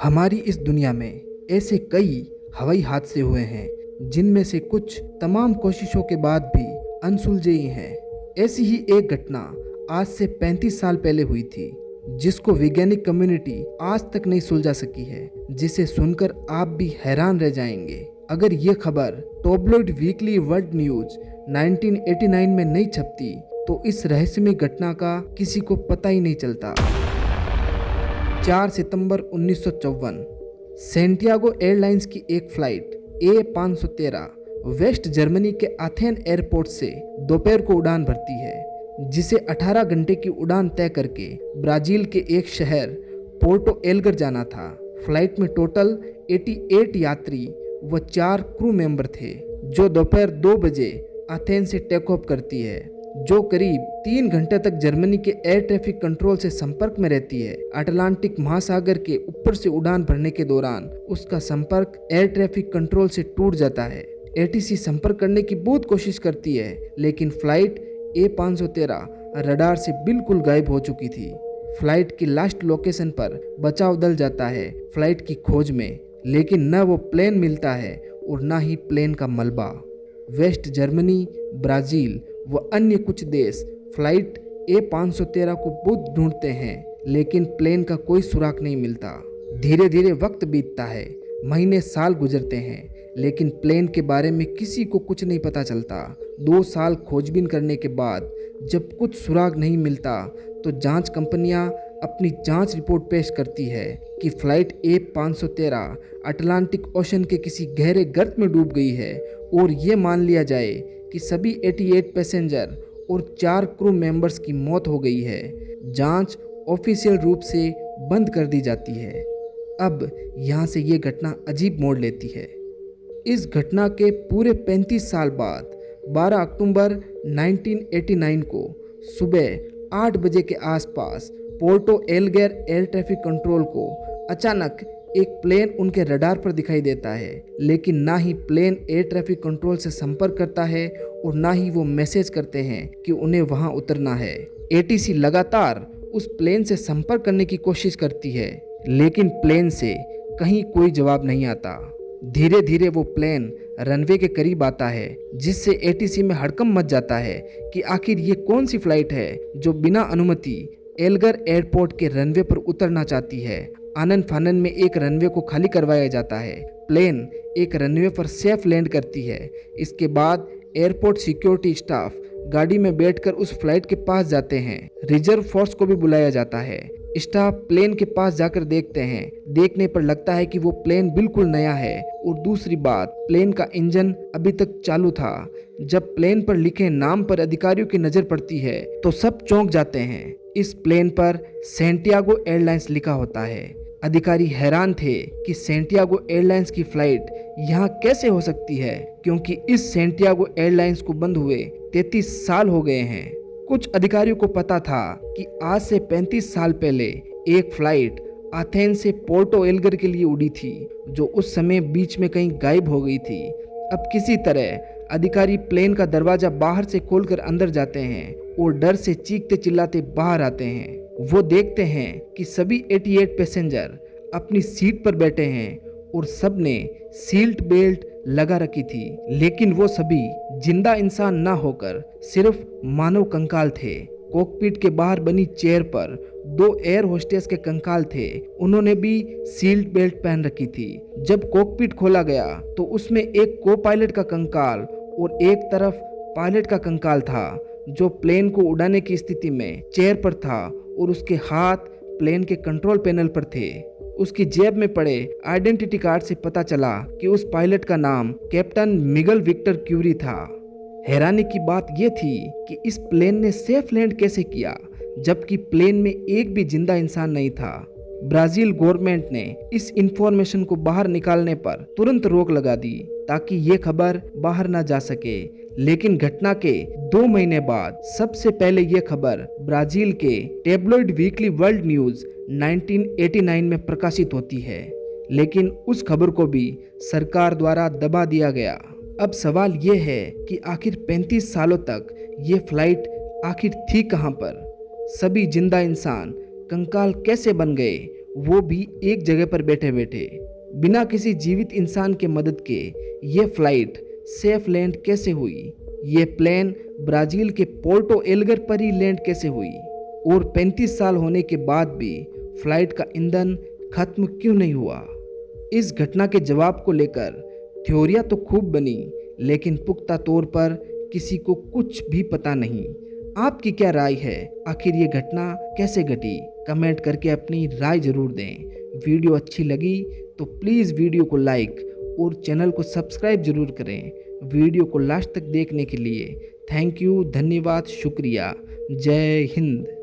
हमारी इस दुनिया में ऐसे कई हवाई हादसे हुए हैं जिनमें से कुछ तमाम कोशिशों के बाद भी अनसुलझे ही हैं। ऐसी ही एक घटना आज से 35 साल पहले हुई थी जिसको वैज्ञानिक कम्युनिटी आज तक नहीं सुलझा सकी है, जिसे सुनकर आप भी हैरान रह जाएंगे। अगर ये खबर टैबलॉइड वीकली वर्ल्ड न्यूज 1989 में नहीं छपती तो इस रहस्यमय घटना का किसी को पता ही नहीं चलता। 4 सितंबर 1954 सैंटियागो एयरलाइंस की एक फ्लाइट A513 वेस्ट जर्मनी के एथेन एयरपोर्ट से दोपहर को उड़ान भरती है, जिसे 18 घंटे की उड़ान तय करके ब्राज़ील के एक शहर पोर्टो एलगर जाना था। फ्लाइट में टोटल 88 यात्री व 4 क्रू मेंबर थे, जो दोपहर 2 बजे एथेन से टेक ऑफ करती है, जो करीब 3 घंटे तक जर्मनी के एयर ट्रैफिक कंट्रोल से संपर्क में रहती है। अटलांटिक महासागर के ऊपर से उड़ान भरने के दौरान उसका संपर्क एयर ट्रैफिक कंट्रोल से टूट जाता है। ATC संपर्क करने की बहुत कोशिश करती है, लेकिन फ्लाइट A513 रडार से बिल्कुल गायब हो चुकी थी। फ्लाइट की लास्ट लोकेशन पर बचाव दल जाता है फ्लाइट की खोज में, लेकिन न वो प्लेन मिलता है और न ही प्लेन का मलबा। वेस्ट जर्मनी, ब्राज़ील व अन्य कुछ देश फ्लाइट A513 को बहुत ढूंढते हैं, लेकिन प्लेन का कोई सुराग नहीं मिलता। धीरे धीरे वक्त बीतता है, महीने साल गुजरते हैं, लेकिन प्लेन के बारे में किसी को कुछ नहीं पता चलता। 2 साल खोजबीन करने के बाद जब कुछ सुराग नहीं मिलता तो जांच कंपनियां अपनी जांच रिपोर्ट पेश करती है कि फ्लाइट A513 अटलांटिक ओशन के किसी गहरे गर्त में डूब गई है और ये मान लिया जाए कि सभी 88 पैसेंजर और 4 क्रू मेंबर्स की मौत हो गई है। जांच ऑफिशियल रूप से बंद कर दी जाती है। अब यहाँ से ये घटना अजीब मोड़ लेती है। इस घटना के पूरे 35 साल बाद 12 अक्टूबर 1989 को सुबह 8 बजे के आसपास Porto Alegre air traffic control को अचानक एक प्लेन उनके रडार पर दिखाई देता है, लेकिन ना ही प्लेन एयर ट्रैफिक कंट्रोल से संपर्क करता है और ना ही वो मैसेज करते हैं कि उन्हें वहां उतरना है। ATC लगातार उस प्लेन से संपर्क करने की कोशिश करती है, लेकिन प्लेन से कहीं कोई जवाब नहीं आता। धीरे धीरे वो प्लेन रनवे के करीब आता है, जिससे ATC में हड़कंप मच जाता है कि आखिर ये कौन सी फ्लाइट है जो बिना अनुमति एलगर एयरपोर्ट के रनवे पर उतरना चाहती है। आनन फानन में एक रनवे को खाली करवाया जाता है। प्लेन एक रनवे पर सेफ लैंड करती है। इसके बाद एयरपोर्ट सिक्योरिटी स्टाफ गाड़ी में बैठकर उस फ्लाइट के पास जाते हैं। रिजर्व फोर्स को भी बुलाया जाता है। स्टाफ प्लेन के पास जाकर देखते हैं। देखने पर लगता है कि वो प्लेन बिल्कुल नया है, और दूसरी बात, प्लेन का इंजन अभी तक चालू था। जब प्लेन पर लिखे नाम पर अधिकारियों की नजर पड़ती है तो सब चौंक जाते हैं। इस प्लेन पर सैंटियागो एयरलाइंस लिखा होता है। अधिकारी हैरान थे कि सैंटियागो एयरलाइंस की फ्लाइट यहाँ कैसे हो सकती है, क्योंकि इस सैंटियागो एयरलाइंस को बंद हुए 33 साल हो गए हैं। कुछ अधिकारियों को पता था कि आज से 35 साल पहले एक फ्लाइट एथेन से पोर्टो एलगर के लिए उड़ी थी, जो उस समय बीच में कहीं गायब हो गई थी। अब किसी तरह अधिकारी प्लेन का दरवाजा बाहर से खोलकर अंदर जाते हैं और डर से चीखते चिल्लाते बाहर आते हैं। वो देखते हैं कि सभी 88 पैसेंजर अपनी सीट पर बैठे हैं और सब ने सीट बेल्ट लगा रखी थी, लेकिन वो सभी जिंदा इंसान ना होकर सिर्फ मानव कंकाल थे। कॉकपिट के बाहर बनी चेयर पर 2 एयर होस्टेस के कंकाल थे। उन्होंने भी सीट बेल्ट पहन रखी थी। जब कॉकपिट खोला गया तो उसमें एक को पायलट का कंकाल और एक तरफ पायलट का कंकाल था, जो प्लेन को उड़ाने की स्थिति में चेयर पर था और उसके हाथ प्लेन के कंट्रोल पैनल पर थे। उसकी जेब में पड़े आइडेंटिटी कार्ड से पता चला कि उस पायलट का नाम कैप्टन मिगल विक्टर क्यूरी था। हैरानी की बात यह थी कि इस प्लेन ने सेफ लैंड कैसे किया, जबकि प्लेन में एक भी जिंदा इंसान नहीं था। ब्राजील गवर्नमेंट ने इस इंफॉर्मेशन को बाहर निकालने पर तुरंत रोक लगा दी ताकि ये खबर बाहर ना जा सके, लेकिन घटना के 2 महीने बाद सबसे पहले ये खबर ब्राजील के टैबलॉइड वीकली वर्ल्ड न्यूज 1989 में प्रकाशित होती है, लेकिन उस खबर को भी सरकार द्वारा दबा दिया गया। अब सवाल ये है कि आखिर 35 सालों तक ये फ्लाइट आखिर थी कहाँ पर? सभी जिंदा इंसान कंकाल कैसे बन गए वो भी एक जगह पर बैठे बैठे। बिना किसी जीवित इंसान के मदद के ये फ्लाइट सेफ लैंड कैसे हुई? ये प्लेन ब्राज़ील के पोर्टो एलगर पर ही लैंड कैसे हुई? और 35 साल होने के बाद भी फ्लाइट का ईंधन खत्म क्यों नहीं हुआ? इस घटना के जवाब को लेकर थ्योरियां तो खूब बनी, लेकिन पुख्ता तौर पर किसी को कुछ भी पता नहीं। आपकी क्या राय है? आखिर ये घटना कैसे घटी? कमेंट करके अपनी राय जरूर दें। वीडियो अच्छी लगी तो प्लीज़ वीडियो को लाइक और चैनल को सब्सक्राइब जरूर करें। वीडियो को लास्ट तक देखने के लिए थैंक यू, धन्यवाद, शुक्रिया। जय हिंद।